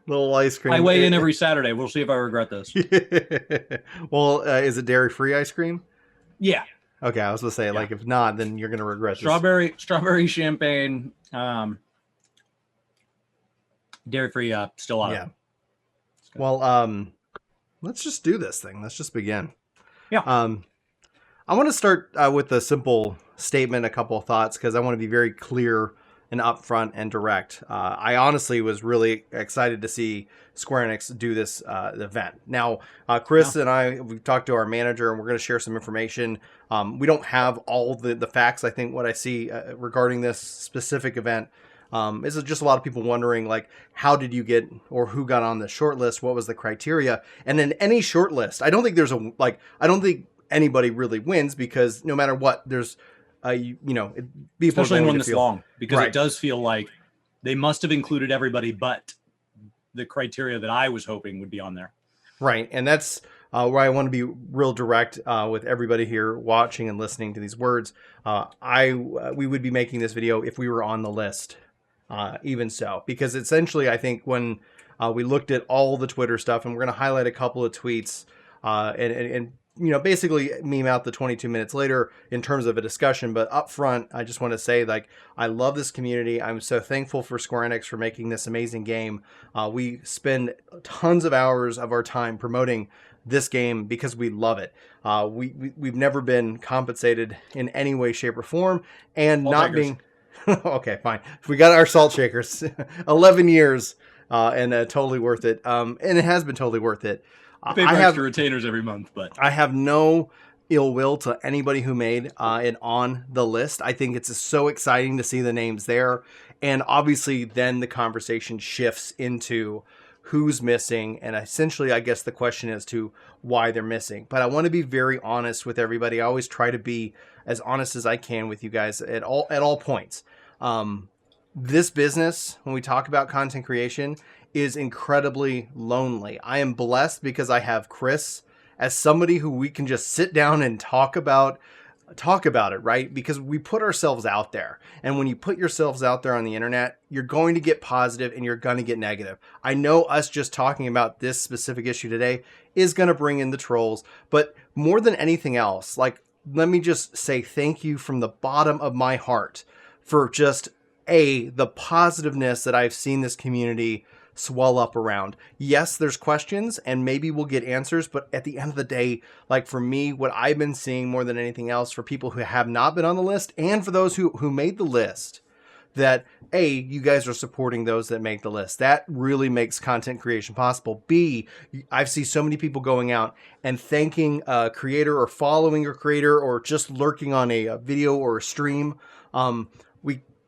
Little ice I cream. weigh in every Saturday. We'll see if I regret this. Well, is it dairy-free ice cream? Yeah, Okay, I was gonna say, yeah. like, if not, then you're gonna regret this. Strawberry champagne, dairy free. Still out of Yeah. it. It's good. Well, let's just do this thing. Let's just begin. Yeah. Um, I want to start with a simple statement, a couple of thoughts, because I want to be very clear and upfront and direct. I honestly was really excited to see Square Enix do this event. Now, Yeah. Chris and we've talked to our manager, and we're going to share some information. We don't have all the facts. I think what I see regarding this specific event is just a lot of people wondering, like, how did you get or who got on the short list? What was the criteria? And in any short list, I don't think there's I don't think anybody really wins, because no matter what, there's people are Especially in going one to this feel long, because it right. does feel like they must have included everybody, but the criteria that I was hoping would be on there. Right. And that's where I want to be real direct with everybody here watching and listening to these words. We would be making this video if we were on the list, even so, because essentially I think when we looked at all the Twitter stuff, and we're going to highlight a couple of tweets and basically meme out the 22 minutes later in terms of a discussion. But up front, I just want to say, like, I love this community. I'm so thankful for Square Enix for making this amazing game. We spend tons of hours of our time promoting this game because we love it. We've never been compensated in any way, shape, or form, and All not takers. being okay, fine. We got our salt shakers. 11 years, and totally worth it. And it has been totally worth it. I pay I for have extra retainers every month, but I have no ill will to anybody who made it on the list. I think it's so exciting to see the names there. And obviously, then the conversation shifts into who's missing. And essentially, I guess the question is to why they're missing. But I want to be very honest with everybody. I always try to be as honest as I can with you guys at all points. This business, when we talk about content creation, is incredibly lonely. I am blessed because I have Chris as somebody who we can just sit down and talk about it, right? Because we put ourselves out there. And when you put yourselves out there on the internet, you're going to get positive and you're going to get negative. I know us just talking about this specific issue today is going to bring in the trolls, but more than anything else, like, let me just say thank you from the bottom of my heart for just the positiveness that I've seen this community swell up around. Yes, there's questions and maybe we'll get answers, but at the end of the day, like, for me, what I've been seeing more than anything else, for people who have not been on the list and for those who made the list, that you guys are supporting those that make the list. That really makes content creation possible. B, I've seen so many people going out and thanking a creator or following a creator or just lurking on a video or a stream.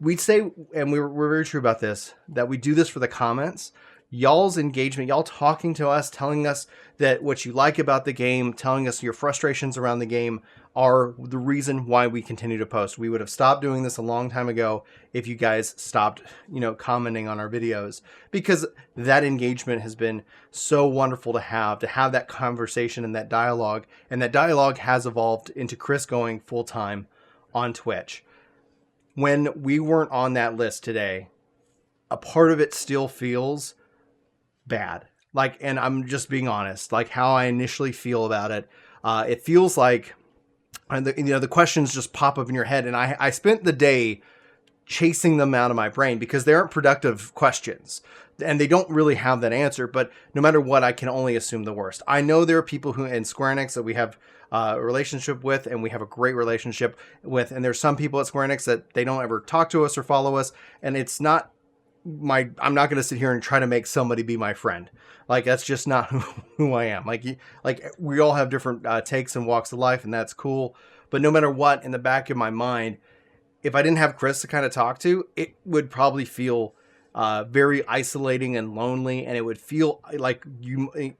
We'd say, and we're very true about this, that we do this for the comments. Y'all's engagement, y'all talking to us, telling us that what you like about the game, telling us your frustrations around the game are the reason why we continue to post. We would have stopped doing this a long time ago if you guys stopped, commenting on our videos, because that engagement has been so wonderful to have that conversation and that dialogue. And that dialogue has evolved into Chris going full time on Twitch. When we weren't on that list today, a part of it still feels bad. Like, and I'm just being honest, like how I initially feel about it. It feels like, the questions just pop up in your head. And I spent the day chasing them out of my brain because they aren't productive questions and they don't really have that answer. But no matter what, I can only assume the worst. I know there are people who in Square Enix that we have a relationship with and we have a great relationship with. And there's some people at Square Enix that they don't ever talk to us or follow us. And it's not I'm not going to sit here and try to make somebody be my friend. Like, that's just not who I am. Like we all have different takes and walks of life, and that's cool. But no matter what, in the back of my mind, if I didn't have Chris to kind of talk to, it would probably feel very isolating and lonely, and it would feel like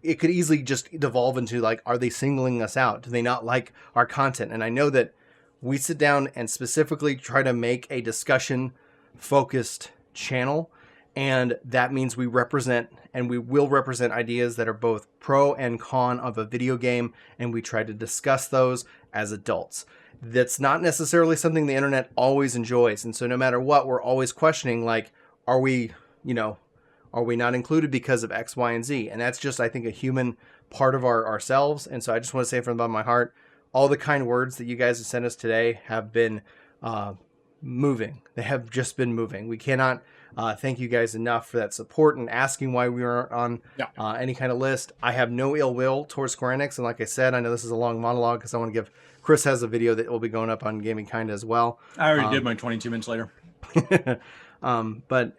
it could easily just devolve into, like, are they singling us out? Do they not like our content? And I know that we sit down and specifically try to make a discussion focused channel, and that means we represent and we will represent ideas that are both pro and con of a video game, and we try to discuss those as adults. That's not necessarily something the internet always enjoys, and so no matter what, we're always questioning, like, are we you know, are we not included because of X, Y, and Z? And that's just, I think, a human part of ourselves. And so I just want to say from the bottom of my heart, all the kind words that you guys have sent us today have been moving. They have just been moving. We cannot thank you guys enough for that support and asking why we weren't on any kind of list. I have no ill will towards Square Enix. And like I said, I know this is a long monologue because I want to give Chris has a video that will be going up on Gaming Kinda as well. I already did my 22 minutes later. But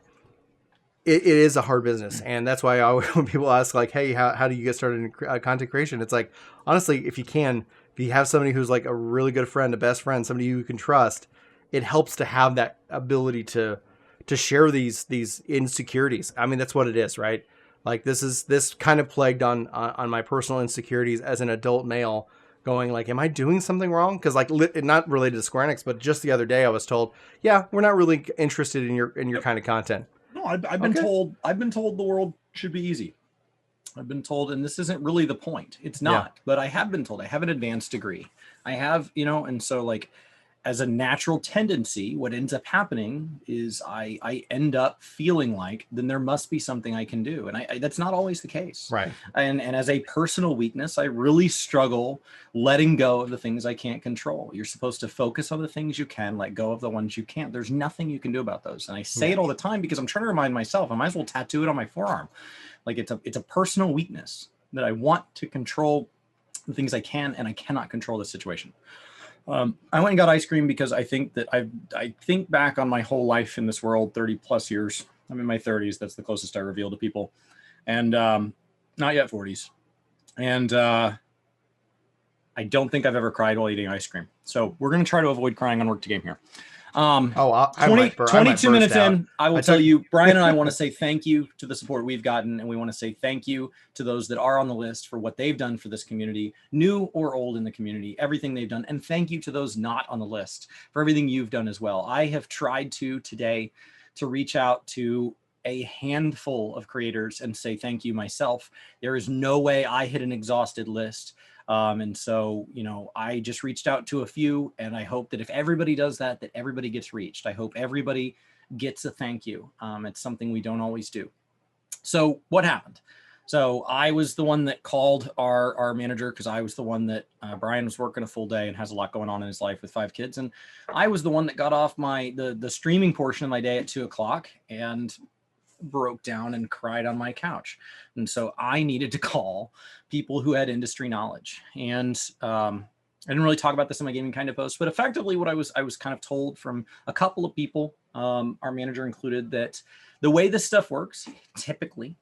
it is a hard business, and that's why I always, when people ask like, hey, how do you get started in content creation, it's like, honestly, if you have somebody who's like a really good friend, a best friend, somebody you can trust, it helps to have that ability to share these insecurities. I mean, that's what it is, right? Like this kind of plagued on my personal insecurities as an adult male, going like, am I doing something wrong? Because like, not related to Square Enix, but just the other day I was told, yeah, we're not really interested in your kind of content. No, I've been told the world should be easy. I've been told, and this isn't really the point. It's not, but I have been told I have an advanced degree. I have, and so like, as a natural tendency, what ends up happening is I end up feeling like then there must be something I can do. And I that's not always the case. Right. And as a personal weakness, I really struggle letting go of the things I can't control. You're supposed to focus on the things you can, let go of the ones you can't. There's nothing you can do about those. And I say it all the time because I'm trying to remind myself, I might as well tattoo it on my forearm. Like it's a personal weakness that I want to control the things I can, and I cannot control the situation. I went and got ice cream because I think that I think back on my whole life in this world, 30 plus years. I'm in my 30s. That's the closest I reveal to people. And not yet 40s. And I don't think I've ever cried while eating ice cream. So we're going to try to avoid crying on Work to Game here. 22 minutes in, I will tell you, Brian and I want to say thank you to the support we've gotten, and we want to say thank you to those that are on the list for what they've done for this community, new or old in the community, everything they've done, and thank you to those not on the list for everything you've done as well. I have tried today to reach out to a handful of creators and say thank you myself. There is no way I hit an exhausted list. And so, I just reached out to a few, and I hope that if everybody does that, that everybody gets reached. I hope everybody gets a thank you. It's something we don't always do. So what happened? So I was the one that called our manager, because I was the one that Brian was working a full day and has a lot going on in his life with 5 kids. And I was the one that got off the streaming portion of my day at 2:00 and broke down and cried on my couch. And so I needed to call people who had industry knowledge. And I didn't really talk about this in my Gaming Kinda post, but effectively what I was kind of told from a couple of people, our manager included, that the way this stuff works, typically,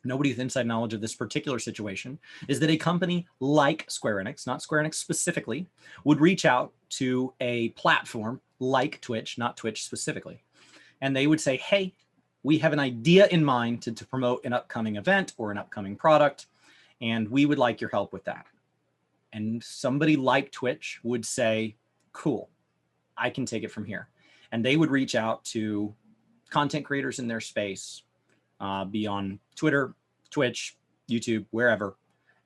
nobody with inside knowledge of this particular situation, is that a company like Square Enix, not Square Enix specifically, would reach out to a platform like Twitch, not Twitch specifically. And they would say, hey, we have an idea in mind to promote an upcoming event or an upcoming product, and we would like your help with that. And somebody like Twitch would say, cool, I can take it from here. And they would reach out to content creators in their space, be on Twitter, Twitch, YouTube, wherever.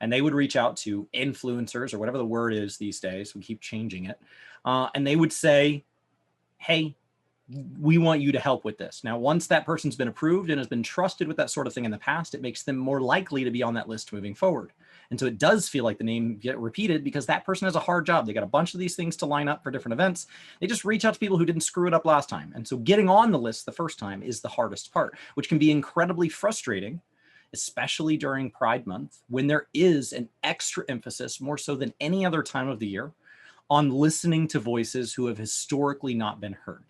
And they would reach out to influencers, or whatever the word is these days. We keep changing it. And they would say, hey, we want you to help with this. Now, once that person's been approved and has been trusted with that sort of thing in the past, it makes them more likely to be on that list moving forward. And so it does feel like the name get repeated because that person has a hard job. They got a bunch of these things to line up for different events. They just reach out to people who didn't screw it up last time. And so getting on the list the first time is the hardest part, which can be incredibly frustrating, especially during Pride Month, when there is an extra emphasis, more so than any other time of the year, on listening to voices who have historically not been heard.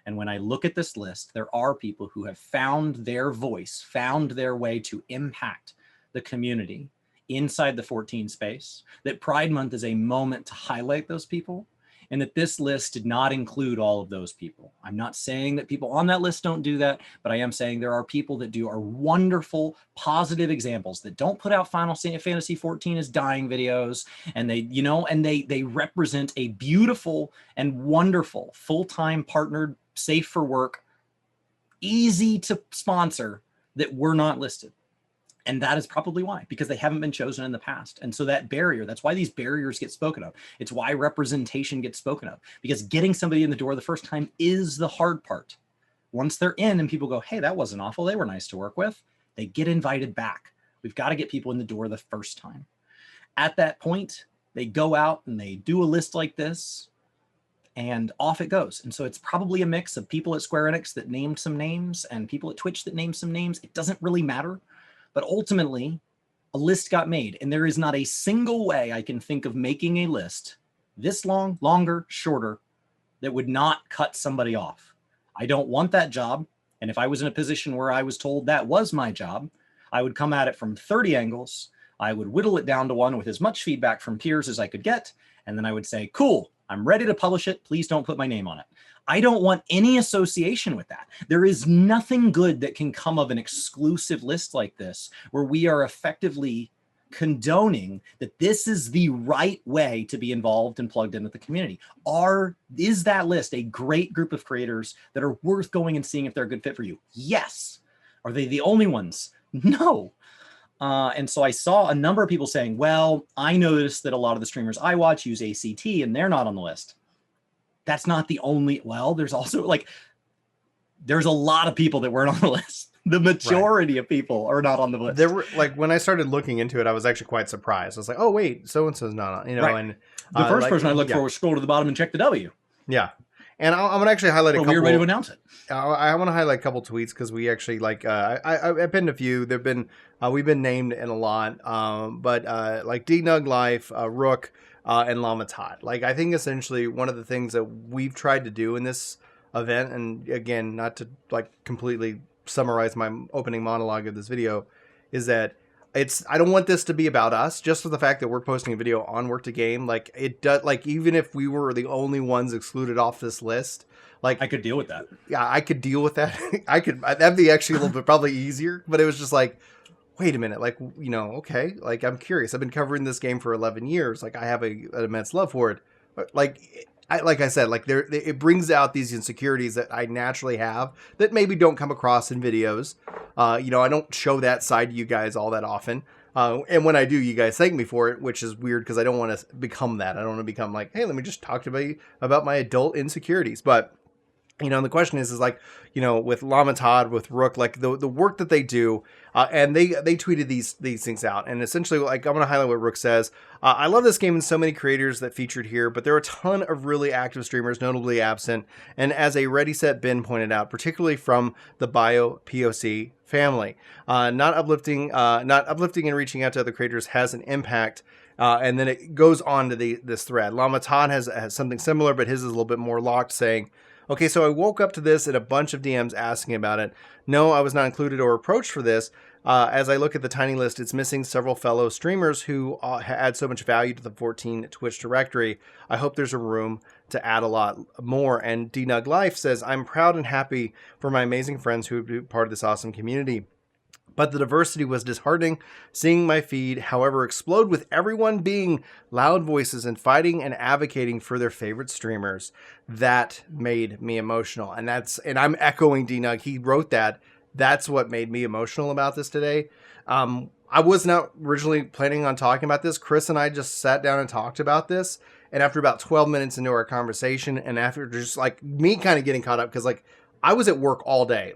And when I look at this list, there are people who have found their voice, found their way to impact the community inside the 14 space, that Pride Month is a moment to highlight those people, and that this list did not include all of those people. I'm not saying that people on that list don't do that, but I am saying there are people that are wonderful, positive examples that don't put out Final Fantasy XIV as dying videos, and they represent a beautiful and wonderful full-time partnered, safe for work, easy to sponsor, that were not listed. And that is probably why, because they haven't been chosen in the past. And so that barrier, that's why these barriers get spoken of. It's why representation gets spoken of, because getting somebody in the door the first time is the hard part. once they're in and people go, hey, that wasn't awful, they were nice to work with, they get invited back. We've got to get people in the door the first time. At that point, they go out and they do a list like this, and off it goes. And so it's probably a mix of people at Square Enix that named some names and people at Twitch that named some names. It doesn't really matter. But ultimately, a list got made, and there is not a single way I can think of making a list this long, longer, shorter, that would not cut somebody off. I don't want that job. And if I was in a position where I was told that was my job, I would come at it from 30 angles. I would whittle it down to one with as much feedback from peers as I could get. And then I would say, cool, I'm ready to publish it. Please don't put my name on it. I don't want any association with that. There is nothing good that can come of an exclusive list like this, where we are effectively condoning that this is the right way to be involved and plugged in with the community. Is that list a great group of creators that are worth going and seeing if they're a good fit for you? Yes. Are they the only ones? No. And so I saw a number of people saying, well, I noticed that a lot of the streamers I watch use ACT and they're not on the list. That's not the only, well, there's also there's a lot of people that weren't on the list. The majority of people are not on the list. There were, when I started looking into it, I was actually quite surprised. I was like, oh, wait, so-and-so's not on, and the first person I looked for was scroll to the bottom and check the W. Yeah. And I'm going to actually highlight a couple. Weird way to announce it. I want to highlight a couple tweets because we actually I pinned a few. There've been we've been named in a lot, but like D-Nug Life, Rook, and Llama Todd. I think essentially one of the things that we've tried to do in this event, and again, not to completely summarize my opening monologue of this video, is that I don't want this to be about us, just for the fact that we're posting a video on Work to Game. It does, even if we were the only ones excluded off this list, I could deal with that. Yeah, I could deal with that. That'd be actually a little bit probably easier, but it was just wait a minute, okay, I'm curious. I've been covering this game for 11 years. I have an immense love for it. I said, it brings out these insecurities that I naturally have that maybe don't come across in videos. I don't show that side to you guys all that often. And when I do, you guys thank me for it, which is weird because I don't want to become that. I don't want to become hey, let me just talk to you about my adult insecurities. But, and the question is with Llama Todd, with Rook, the work that they do, and they tweeted these things out. And essentially, I'm going to highlight what Rook says. I love this game and so many creators that featured here, but there are a ton of really active streamers notably absent. And as a Ready Set Bin pointed out, particularly from the Bio POC family, not uplifting and reaching out to other creators has an impact. And then it goes on to this thread. Llama Todd has something similar, but his is a little bit more locked, saying, okay, so I woke up to this and a bunch of DMs asking about it. No, I was not included or approached for this. As I look at the tiny list, it's missing several fellow streamers who add so much value to the 14 Twitch directory. I hope there's a room to add a lot more. And D-Nug Life says, I'm proud and happy for my amazing friends who have been part of this awesome community. But the diversity was disheartening, seeing my feed, however, explode with everyone being loud voices and fighting and advocating for their favorite streamers. That made me emotional. And I'm echoing D-Nug. He wrote that. That's what made me emotional about this today. I was not originally planning on talking about this. Chris and I just sat down and talked about this. And after about 12 minutes into our conversation, and after just me kind of getting caught up, because I was at work all day.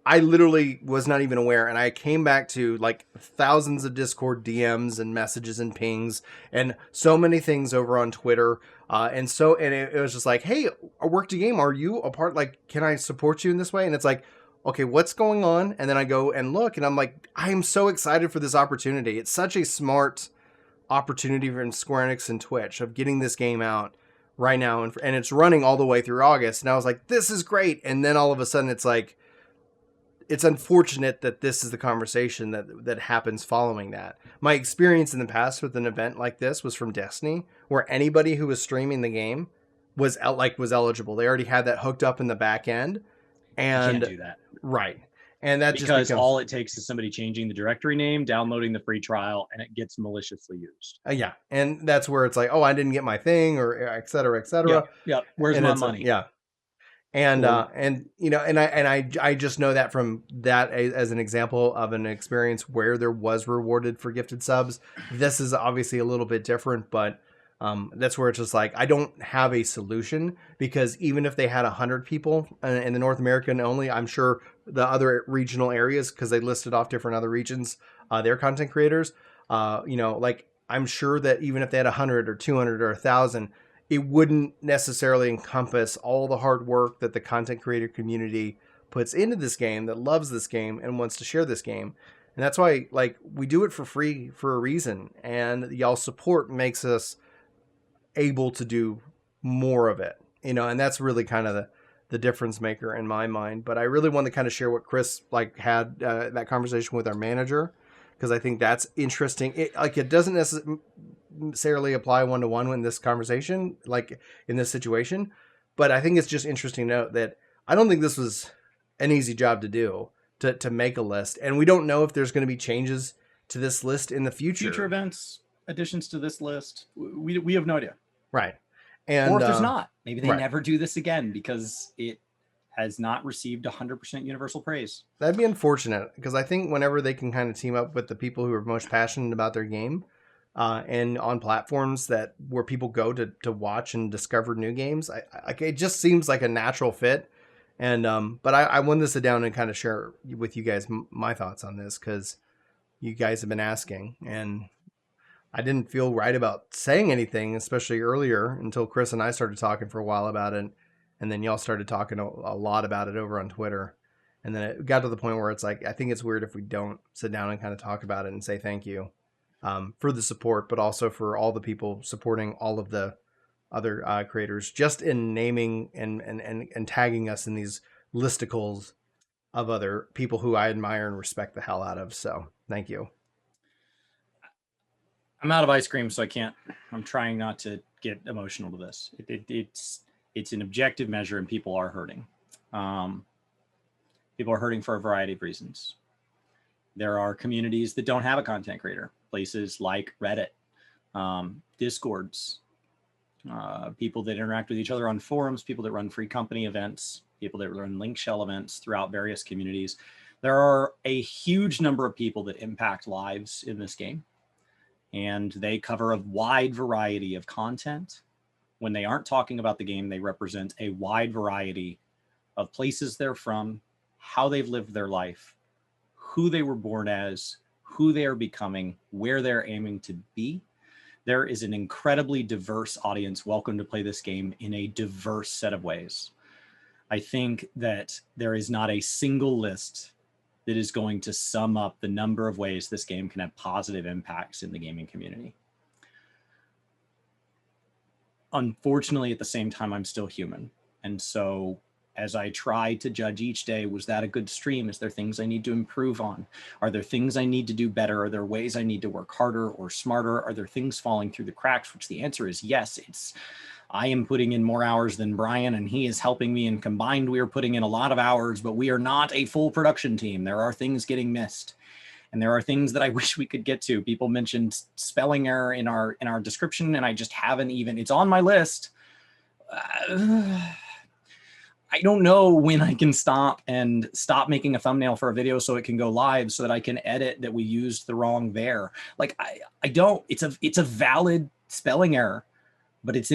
I literally was not even aware, and I came back to thousands of Discord DMs and messages and pings and so many things over on Twitter. And it was just hey, Work to Game, are you a part? Can I support you in this way? And it's okay, what's going on? And then I go and look, and I'm I am so excited for this opportunity. It's such a smart opportunity from Square Enix and Twitch of getting this game out right now. And it's running all the way through August. And I was this is great. And then all of a sudden it's it's unfortunate that this is the conversation that happens following that. My experience in the past with an event like this was from Destiny, where anybody who was streaming the game was eligible. They already had that hooked up in the back end. And you can't do that. Right. And that because all it takes is somebody changing the directory name, downloading the free trial, and it gets maliciously used. Yeah. And that's where it's oh, I didn't get my thing, or et cetera, et cetera. Yeah. Where's my money? Yeah. And, cool. I just know that from that as an example of an experience where there was rewarded for gifted subs. This is obviously a little bit different, but That's where it's just like, I don't have a solution, because even if they had 100 people in the North American only, I'm sure the other regional areas, because they listed off different other regions, their content creators, like, I'm sure that even if they had 100 or 200 or 1,000, it wouldn't necessarily encompass all the hard work that the content creator community puts into this game, that loves this game and wants to share this game. And that's why, like, we do it for free for a reason, and y'all support makes us able to do more of it, and that's really kind of the difference maker in my mind. But I really want to kind of share what Chris like had that conversation with our manager, because I think that's interesting. It doesn't necessarily apply one-to-one in this conversation, like in this situation, but I think it's just interesting to note that I don't think this was an easy job to do, to make a list, and we don't know if there's going to be changes to this list in the future events, additions to this list. We have no idea. Right. And or if there's not, maybe they right. never do this again because it has not received 100% universal praise. That'd be unfortunate, because I think whenever they can kind of team up with the people who are most passionate about their game, and on platforms that where people go to watch and discover new games, it just seems like a natural fit. And but I wanted to sit down and kind of share with you guys my thoughts on this, because you guys have been asking, and I didn't feel right about saying anything, especially earlier, until Chris and I started talking for a while about it. And then y'all started talking a lot about it over on Twitter. And then it got to the point where it's like, I think it's weird if we don't sit down and kind of talk about it and say thank you for the support, but also for all the people supporting all of the other creators, just in naming and tagging us in these listicles of other people who I admire and respect the hell out of. So thank you. I'm out of ice cream, so I'm trying not to get emotional to this. It's an objective measure, and people are hurting. People are hurting for a variety of reasons. There are communities that don't have a content creator, places like Reddit, Discords, people that interact with each other on forums, people that run free company events, people that run link shell events throughout various communities. There are a huge number of people that impact lives in this game, and they cover a wide variety of content. When they aren't talking about the game, they represent a wide variety of places they're from, how they've lived their life, who they were born as, who they are becoming, where they're aiming to be. There is an incredibly diverse audience welcome to play this game in a diverse set of ways. I think that there is not a single list that is going to sum up the number of ways this game can have positive impacts in the gaming community. Unfortunately, at the same time, I'm still human. And so as I try to judge each day, was that a good stream? Is there things I need to improve on? Are there things I need to do better? Are there ways I need to work harder or smarter? Are there things falling through the cracks? Which the answer is yes. I am putting in more hours than Brian, and he is helping me, and combined we are putting in a lot of hours, but we are not a full production team. There are things getting missed, and there are things that I wish we could get to. People mentioned spelling error in our description, and I just haven't even, it's on my list. I don't know when I can stop making a thumbnail for a video so it can go live, so that I can edit that we used the wrong there. Like I don't, it's a valid spelling error, but it's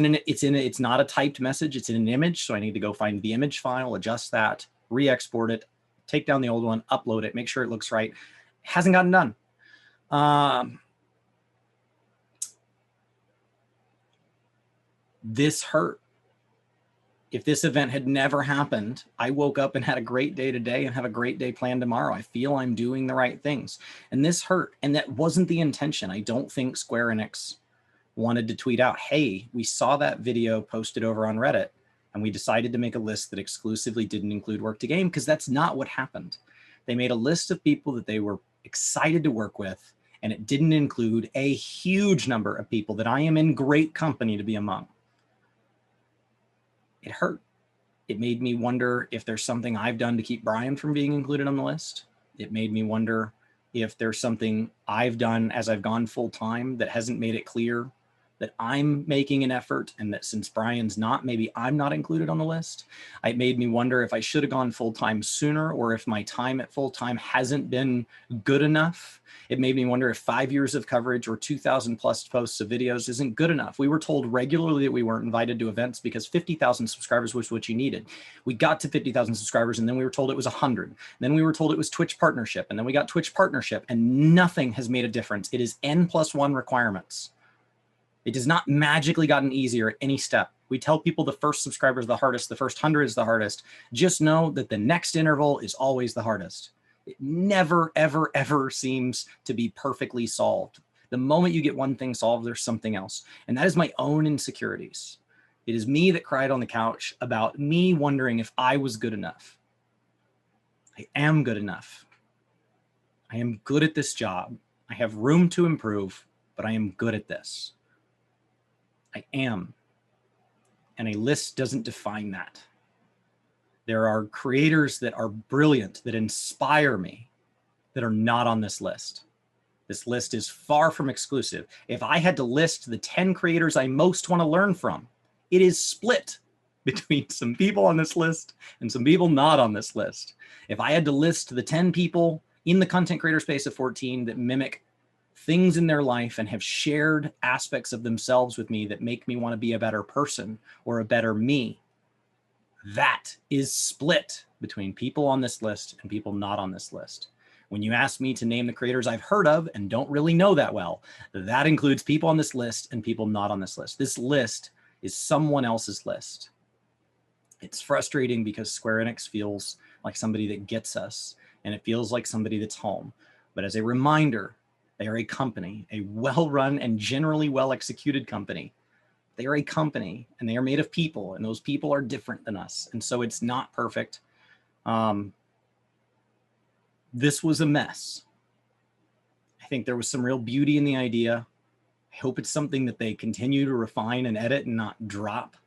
not a typed message. It's in an image. So I need to go find the image file, adjust that, re-export it, take down the old one, upload it, make sure it looks right. Hasn't gotten done. This hurt. If this event had never happened, I woke up and had a great day today and have a great day planned tomorrow. I feel I'm doing the right things. And this hurt. And that wasn't the intention. I don't think Square Enix wanted to tweet out, hey, we saw that video posted over on Reddit, and we decided to make a list that exclusively didn't include work to game, because that's not what happened. They made a list of people that they were excited to work with, and it didn't include a huge number of people that I am in great company to be among. It hurt. It made me wonder if there's something I've done to keep Brian from being included on the list. It made me wonder if there's something I've done as I've gone full time that hasn't made it clear that I'm making an effort, and that since Brian's not, maybe I'm not included on the list. It made me wonder if I should have gone full-time sooner, or if my time at full-time hasn't been good enough. It made me wonder if 5 years of coverage or 2,000 plus posts of videos isn't good enough. We were told regularly that we weren't invited to events because 50,000 subscribers was what you needed. We got to 50,000 subscribers, and then we were told it was 100. Then we were told it was Twitch partnership, and then we got Twitch partnership, and nothing has made a difference. It is N+1 requirements. It has not magically gotten easier at any step. We tell people the first subscriber is the hardest, the first 100 is the hardest. Just know that the next interval is always the hardest. It never, ever, ever seems to be perfectly solved. The moment you get one thing solved, there's something else. And that is my own insecurities. It is me that cried on the couch about me wondering if I was good enough. I am good enough. I am good at this job. I have room to improve, but I am good at this. I am. And a list doesn't define that. There are creators that are brilliant, that inspire me, that are not on this list. This list is far from exclusive. If I had to list the 10 creators I most want to learn from, it is split between some people on this list and some people not on this list. If I had to list the 10 people in the content creator space of 14 that mimic things in their life and have shared aspects of themselves with me that make me want to be a better person or a better me, that is split between people on this list and people not on this list. When you ask me to name the creators I've heard of and don't really know that well, that includes people on this list and people not on this list. This list is someone else's list. It's frustrating because Square Enix feels like somebody that gets us, and it feels like somebody that's home. But as a reminder, they are a company, a well-run and generally well-executed company. They are a company, and they are made of people, and those people are different than us. And so it's not perfect. This was a mess. I think there was some real beauty in the idea. I hope it's something that they continue to refine and edit and not drop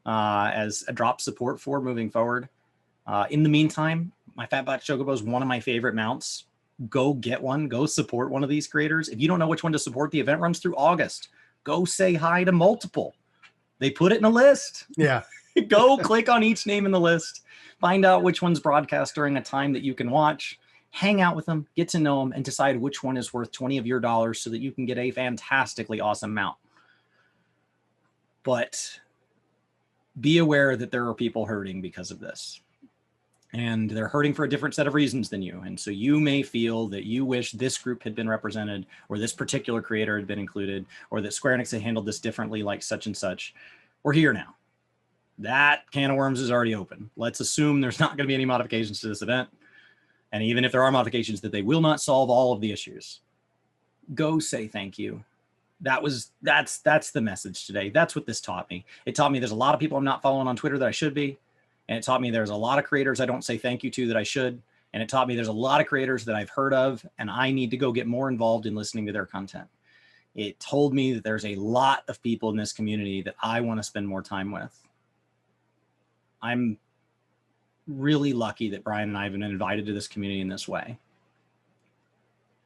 as a drop support for moving forward. In the meantime, my Fatback Chocobo is one of my favorite mounts. Go get one. Go support one of these creators. If you don't know which one to support, the event runs through August. Go say hi to multiple. They put it in a list. Yeah. Go click on each name in the list. Find out which one's broadcast during a time that you can watch. Hang out with them, get to know them, and decide which one is worth 20 of your dollars so that you can get a fantastically awesome mount. But be aware that there are people hurting because of this. And they're hurting for a different set of reasons than you. And so you may feel that you wish this group had been represented, or this particular creator had been included, or that Square Enix had handled this differently, like such and such. We're here now. That can of worms is already open. Let's assume there's not going to be any modifications to this event. And even if there are modifications, that they will not solve all of the issues. Go say thank you. That's the message today. That's what this taught me. It taught me there's a lot of people I'm not following on Twitter that I should be. And it taught me there's a lot of creators I don't say thank you to that I should. And it taught me there's a lot of creators that I've heard of, and I need to go get more involved in listening to their content. It told me that there's a lot of people in this community that I want to spend more time with. I'm really lucky that Brian and I have been invited to this community in this way.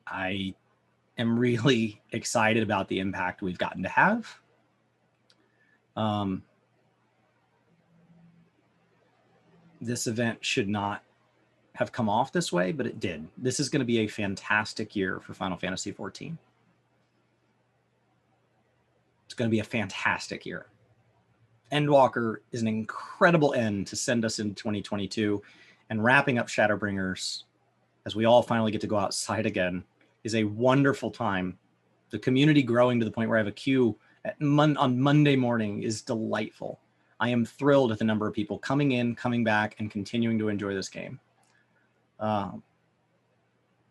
I am really excited about the impact we've gotten to have. This event should not have come off this way, but it did. This is going to be a fantastic year for Final Fantasy XIV. It's going to be a fantastic year. Endwalker is an incredible end to send us into 2022, and wrapping up Shadowbringers as we all finally get to go outside again is a wonderful time. The community growing to the point where I have a queue on Monday morning is delightful. I am thrilled at the number of people coming in, coming back, and continuing to enjoy this game. The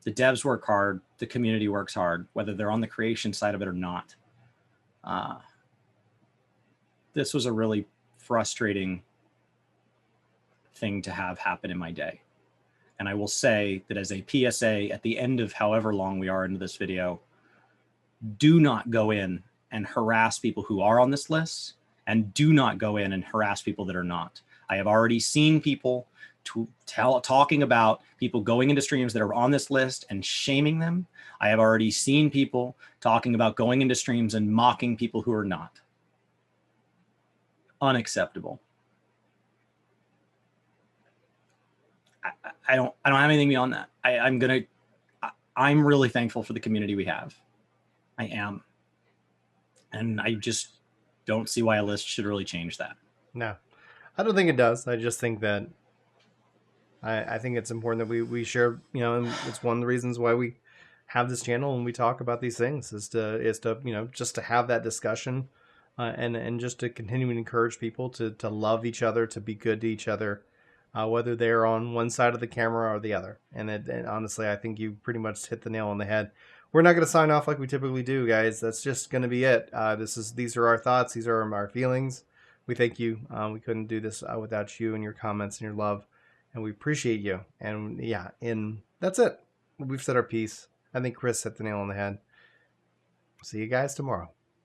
devs work hard. The community works hard, whether they're on the creation side of it or not. This was a really frustrating thing to have happen in my day. And I will say that as a PSA at the end of however long we are into this video, do not go in and harass people who are on this list, and do not go in and harass people that are not. I have already seen people talking about people going into streams that are on this list and shaming them. I have already seen people talking about going into streams and mocking people who are not. Unacceptable. I don't have anything beyond that. I'm really thankful for the community we have. I am. And I just don't see why a list should really change that. No, I don't think it does. I just think that I think it's important that we share, you know, and it's one of the reasons why we have this channel and we talk about these things is to you know, just to have that discussion and just to continue to encourage people to love each other, to be good to each other, whether they're on one side of the camera or the other. And honestly, I think you pretty much hit the nail on the head. We're not going to sign off like we typically do, guys. That's just going to be it. These are our thoughts. These are our feelings. We thank you. We couldn't do this without you and your comments and your love. And we appreciate you. And yeah, that's it. We've said our piece. I think Chris hit the nail on the head. See you guys tomorrow.